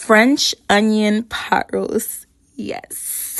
French onion pot roast. Yes.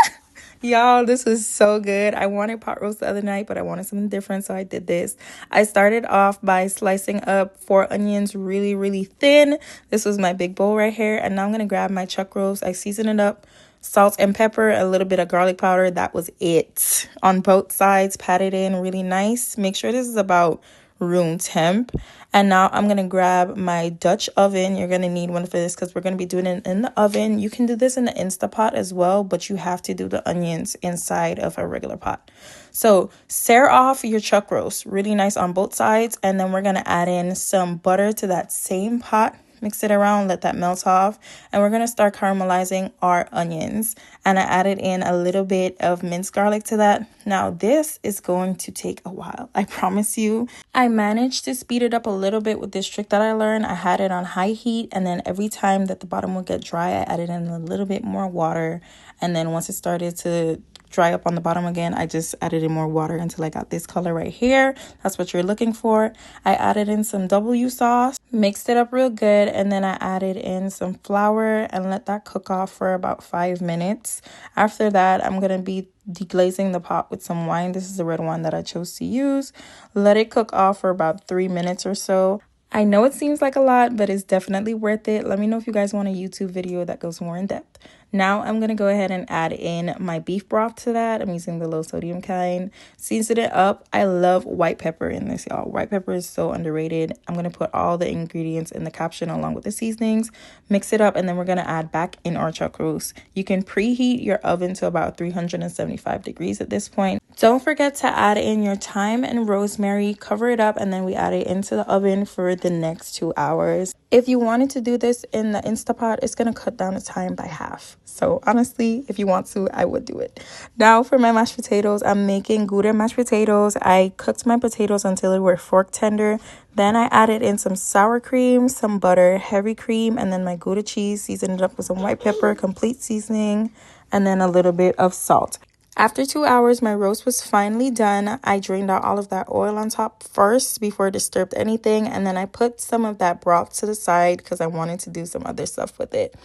Y'all, this was so good. I wanted pot roast the other night, but I wanted something different, so I did this. I started off by slicing up 4 onions really, really thin. This was my big bowl right here. And now I'm going to grab my chuck roast. I seasoned it up, salt and pepper, a little bit of garlic powder. That was it. On both sides, pat it in really nice. Make sure this is about room temp. And now I'm gonna grab my Dutch oven. You're gonna need one for this because we're gonna be doing it in the oven. You can do this in the Instapot as well, but you have to do the onions inside of a regular pot. So sear off your chuck roast really nice on both sides, and then we're gonna add in some butter to that same pot. Mix it around, let that melt off, and we're going to start caramelizing our onions. And I added in a little bit of minced garlic to that. Now this is going to take a while, I promise you. I managed to speed it up a little bit with this trick that I learned. I had it on high heat, and then every time that the bottom would get dry, I added in a little bit more water. And then once it started to dry up on the bottom again, I just added in more water until I got this color right here. That's what you're looking for. I added in some W sauce, mixed it up real good, and then I added in some flour and let that cook off for about 5 minutes. After that, I'm gonna be deglazing the pot with some wine. This is the red wine that I chose to use. Let it cook off for about 3 minutes or so. I know it seems like a lot, but it's definitely worth it. Let me know if you guys want a YouTube video that goes more in depth. Now I'm going to go ahead and add in my beef broth to that. I'm using the low sodium kind. Season it up. I love white pepper in this, y'all. White pepper is so underrated. I'm going to put all the ingredients in the caption along with the seasonings. Mix it up, and then we're going to add back in our chuck roast. You can preheat your oven to about 375 degrees at this point. Don't forget to add in your thyme and rosemary. Cover it up, and then we add it into the oven for the next 2 hours. If you wanted to do this in the Instapot, it's going to cut down the time by half. So honestly, if you want to, I would do it. Now for my mashed potatoes, I'm making gouda mashed potatoes. I cooked my potatoes until they were fork tender. Then I added in some sour cream, some butter, heavy cream, and then my gouda cheese. Seasoned it up with some white pepper, complete seasoning, and then a little bit of salt. After 2 hours, my roast was finally done. I drained out all of that oil on top first before it disturbed anything. And then I put some of that broth to the side because I wanted to do some other stuff with it.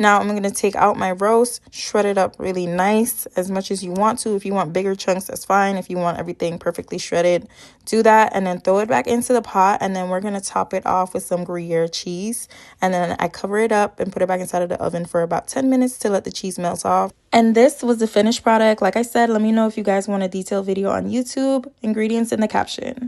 Now I'm going to take out my roast, shred it up really nice as much as you want to. If you want bigger chunks, that's fine. If you want everything perfectly shredded, do that, and then throw it back into the pot. And then we're going to top it off with some gruyere cheese. And then I cover it up and put it back inside of the oven for about 10 minutes to let the cheese melt off. And this was the finished product. Like I said, let me know if you guys want a detailed video on YouTube. Ingredients in the caption.